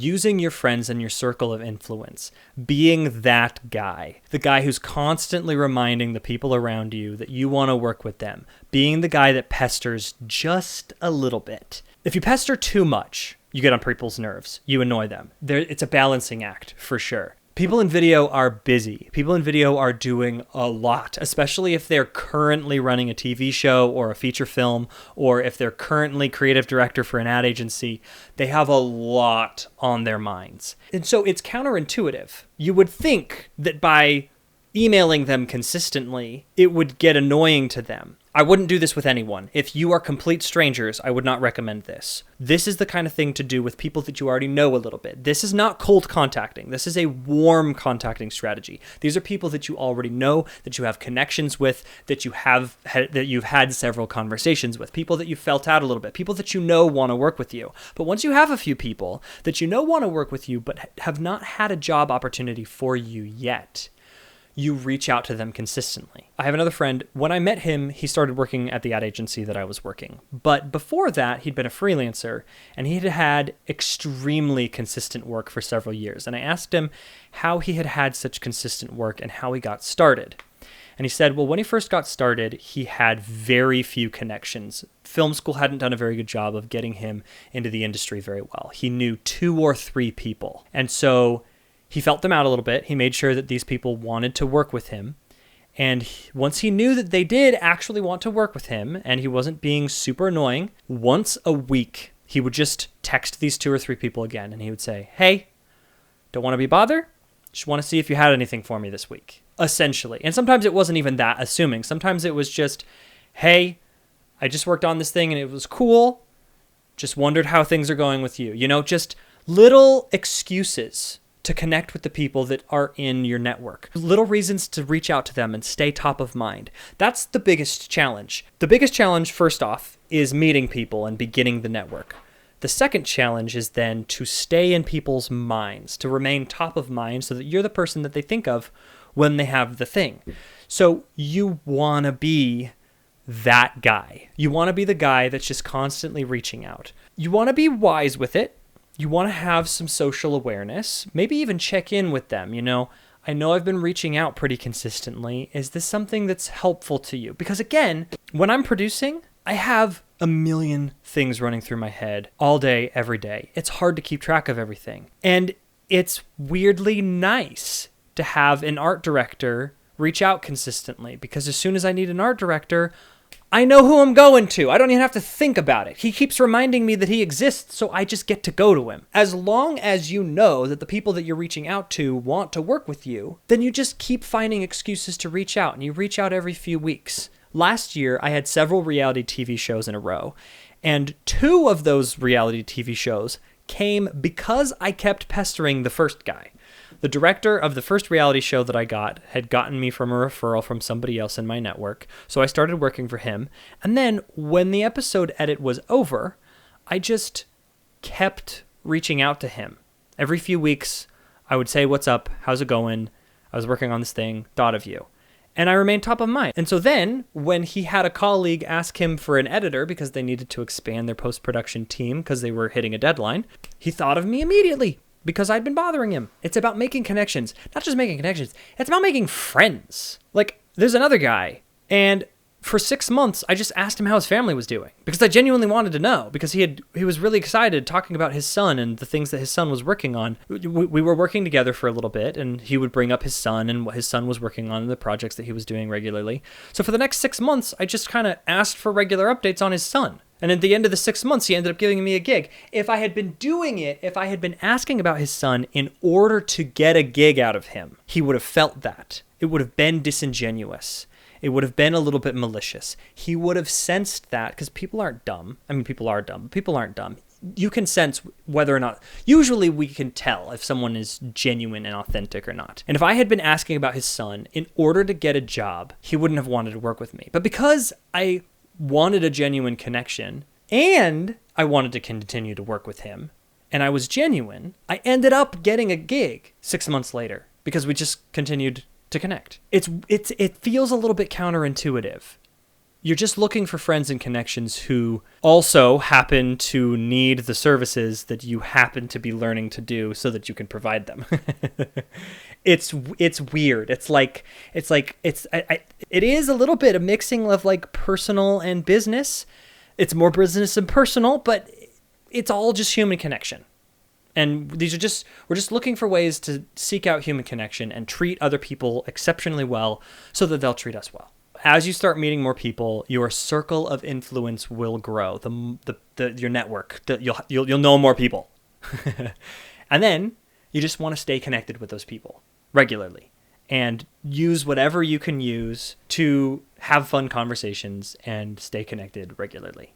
using your friends and your circle of influence, being that guy, the guy who's constantly reminding the people around you that you want to work with them, being the guy that pesters just a little bit. If you pester too much, you get on people's nerves. You annoy them. It's a balancing act for sure. People in video are busy. People in video are doing a lot, especially if they're currently running a TV show or a feature film, or if they're currently creative director for an ad agency. They have a lot on their minds. And so it's counterintuitive. You would think that by emailing them consistently, it would get annoying to them. I wouldn't do this with anyone. If you are complete strangers, I would not recommend this. This is the kind of thing to do with people that you already know a little bit. This is not cold contacting. This is a warm contacting strategy. These are people that you already know, that you have connections with, that you've had several conversations with, people that you felt out a little bit, people that you know want to work with you. But once you have a few people that you know want to work with you but have not had a job opportunity for you yet, you reach out to them consistently. I have another friend. When I met him, he started working at the ad agency that I was working. But before that, he'd been a freelancer, and he had extremely consistent work for several years. And I asked him how he had had such consistent work and how he got started. And he said, well, when he first got started, he had very few connections. Film school hadn't done a very good job of getting him into the industry very well. He knew 2 or 3 people. And so he felt them out a little bit. He made sure that these people wanted to work with him. And once he knew that they did actually want to work with him and he wasn't being super annoying, once a week, he would just text these 2 or 3 people again. And he would say, hey, don't want to be bothered. Just want to see if you had anything for me this week, essentially. And sometimes it wasn't even that assuming. Sometimes it was just, hey, I just worked on this thing and it was cool. Just wondered how things are going with you. You know, just little excuses to connect with the people that are in your network. Little reasons to reach out to them and stay top of mind. That's the biggest challenge. The biggest challenge, first off, is meeting people and beginning the network. The second challenge is then to stay in people's minds, to remain top of mind so that you're the person that they think of when they have the thing. So you want to be that guy. You want to be the guy that's just constantly reaching out. You want to be wise with it. You want to have some social awareness, maybe even check in with them. You know, I know I've been reaching out pretty consistently. Is this something that's helpful to you? Because again, when I'm producing, I have a million things running through my head all day, every day. It's hard to keep track of everything. And it's weirdly nice to have an art director reach out consistently, because as soon as I need an art director, I know who I'm going to. I don't even have to think about it. He keeps reminding me that he exists, so I just get to go to him. As long as you know that the people that you're reaching out to want to work with you, then you just keep finding excuses to reach out, and you reach out every few weeks. Last year, I had several reality TV shows in a row, and 2 of those reality TV shows came because I kept pestering the first guy. The director of the first reality show that I got had gotten me from a referral from somebody else in my network, so I started working for him. And then when the episode edit was over, I just kept reaching out to him. Every few weeks, I would say, what's up? How's it going? I was working on this thing, thought of you. And I remained top of mind. And so then, when he had a colleague ask him for an editor because they needed to expand their post-production team because they were hitting a deadline, he thought of me immediately, because I'd been bothering him. It's about making connections. Not just making connections. It's about making friends. Like, there's another guy, and for 6 months, I just asked him how his family was doing, because I genuinely wanted to know, because he was really excited talking about his son and the things that his son was working on. We were working together for a little bit, and he would bring up his son and what his son was working on, the projects that he was doing regularly. So for the next 6 months, I just kind of asked for regular updates on his son. And at the end of the 6 months, he ended up giving me a gig. If I had been doing it, if I had been asking about his son in order to get a gig out of him, he would have felt that. It would have been disingenuous. It would have been a little bit malicious. He would have sensed that, because people aren't dumb. I mean, people are dumb, but people aren't dumb. You can sense whether or not, usually we can tell if someone is genuine and authentic or not. And if I had been asking about his son in order to get a job, he wouldn't have wanted to work with me. But because I wanted a genuine connection and I wanted to continue to work with him, and I was genuine, I ended up getting a gig 6 months later because we just continued to connect. It feels a little bit counterintuitive. You're just looking for friends and connections who also happen to need the services that you happen to be learning to do so that you can provide them. It's weird. It is a little bit a mixing of like personal and business. It's more business than personal, but it's all just human connection. And we're just looking for ways to seek out human connection and treat other people exceptionally well so that they'll treat us well. As you start meeting more people, your circle of influence will grow. Your network, you'll know more people. And then you just want to stay connected with those people regularly and use whatever you can use to have fun conversations and stay connected regularly.